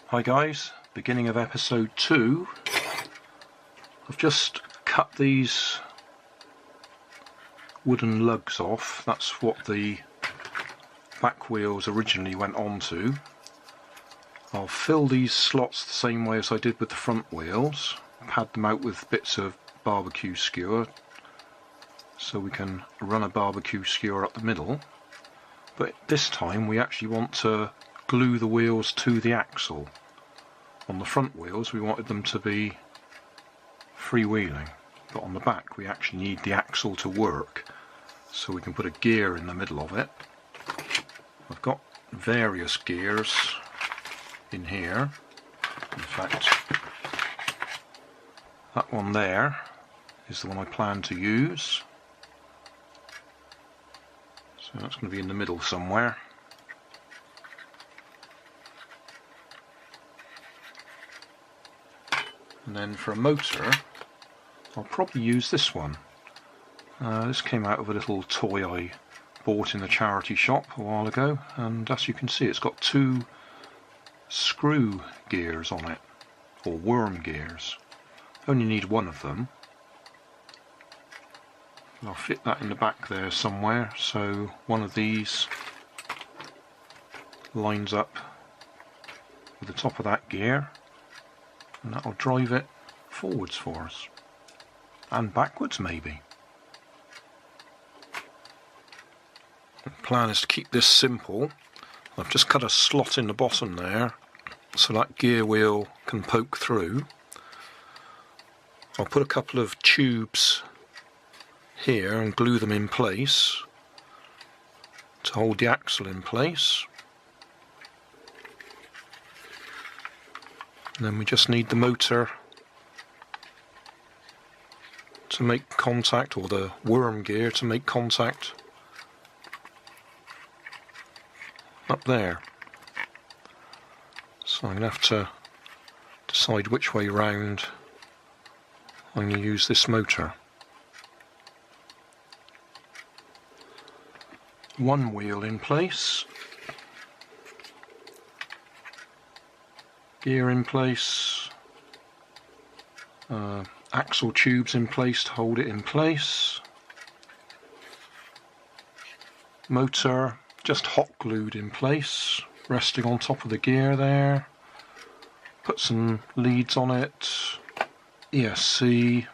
Hi guys, beginning of episode 2. I've just cut these wooden lugs off. That's what the back wheels originally went onto. I'll fill these slots the same way as I did with the front wheels. Pad them out with bits of barbecue skewer so we can run a barbecue skewer up the middle. But this time we actually want to glue the wheels to the axle. On the front wheels we wanted them to be freewheeling, but on the back we actually need the axle to work, so we can put a gear in the middle of it. I've got various gears in here. In fact, that one there is the one I plan to use. So that's going to be in the middle somewhere. And then for a motor, I'll probably use this one. This came out of a little toy I bought in the charity shop a while ago, and as you can see it's got 2 screw gears on it, or worm gears. Only need one of them. I'll fit that in the back there somewhere, so one of these lines up with the top of that gear, and that'll drive it forwards for us, and backwards maybe. The plan is to keep this simple. I've just cut a slot in the bottom there so that gear wheel can poke through. I'll put a couple of tubes here and glue them in place to hold the axle in place. And then we just need the motor to make contact, or the worm gear to make contact up there. So I'm going to have to decide which way round I'm going to use this motor. One wheel in place, gear in place, axle tubes in place to hold it in place, motor just hot glued in place, resting on top of the gear there. Put some leads on it, ESC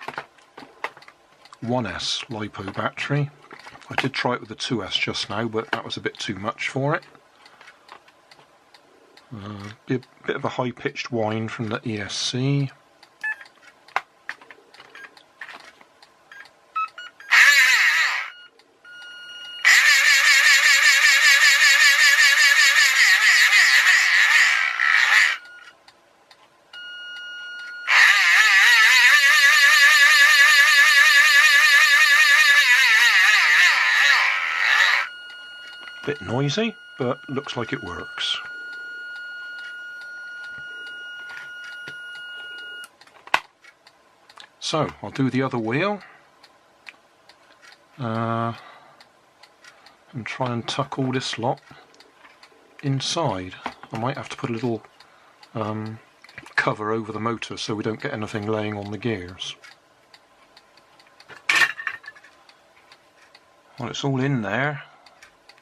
1S LiPo battery. I did try it with the 2S just now, but that was a bit too much for it. Be a bit of a high-pitched whine from the ESC. Bit noisy, but looks like it works. So I'll do the other wheel and try and tuck all this lot inside. I might have to put a little cover over the motor so we don't get anything laying on the gears. Well, it's all in there.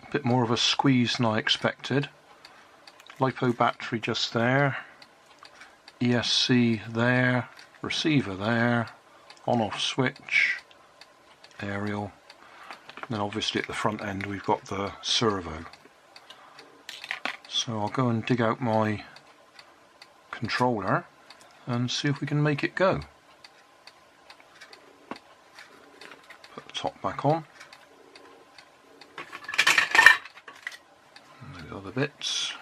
A bit more of a squeeze than I expected. LiPo battery just there, ESC there, receiver there, on-off switch, aerial, and then obviously at the front end we've got the servo. So I'll go and dig out my controller and see if we can make it go. Put the top back on. And the other bits.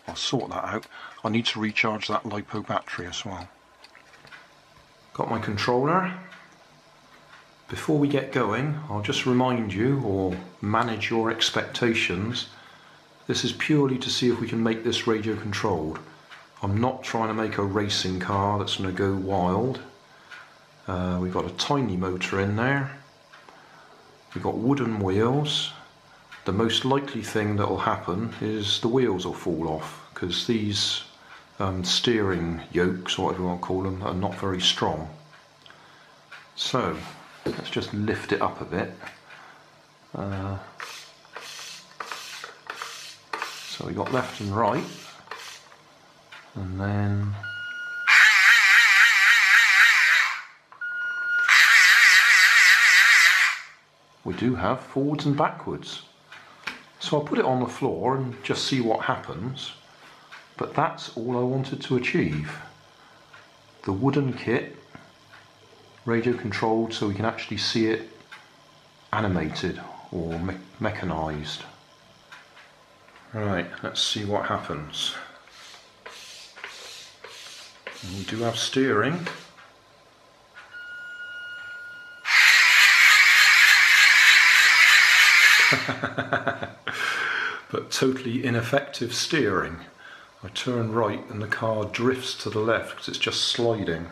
I'll sort that out. I need to recharge that LiPo battery as well. Got my controller. Before we get going, I'll just remind you, or manage your expectations, this is purely to see if we can make this radio controlled. I'm not trying to make a racing car that's going to go wild. We've got a tiny motor in there. We've got wooden wheels. The most likely thing that will happen is the wheels will fall off because these steering yokes, or whatever you want to call them, are not very strong. So let's just lift it up a bit. So we got left and right, and then we do have forwards and backwards. So I'll put it on the floor and just see what happens. But that's all I wanted to achieve. The wooden kit, radio controlled so we can actually see it animated or mechanised. Right, let's see what happens. And we do have steering. But totally ineffective steering. I turn right and the car drifts to the left because it's just sliding.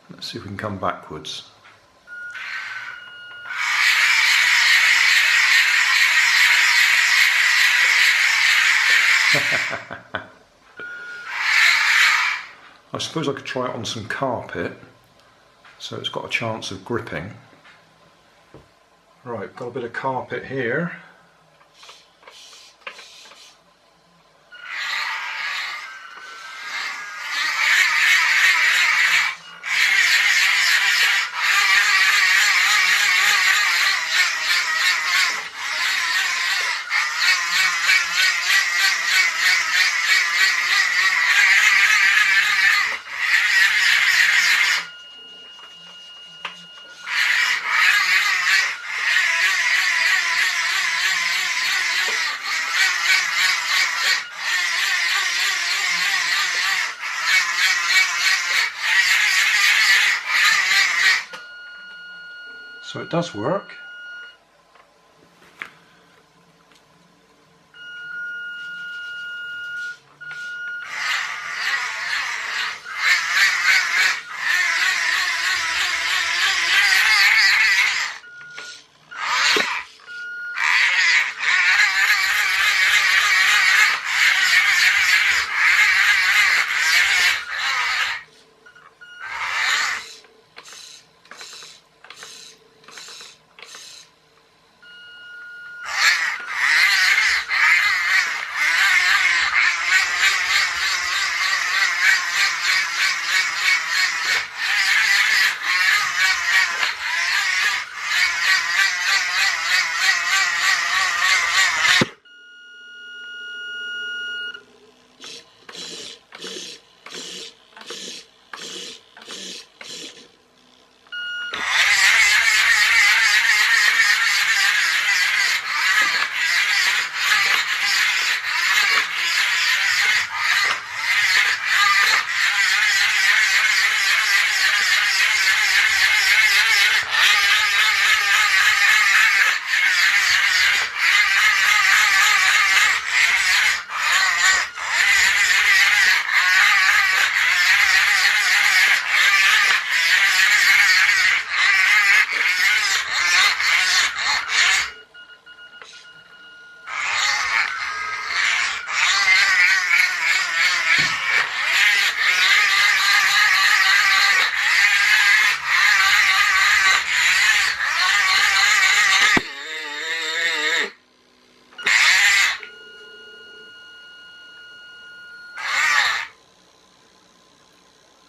Let's see if we can come backwards. I suppose I could try it on some carpet so it's got a chance of gripping. Right, got a bit of carpet here. So it does work.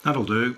That'll do.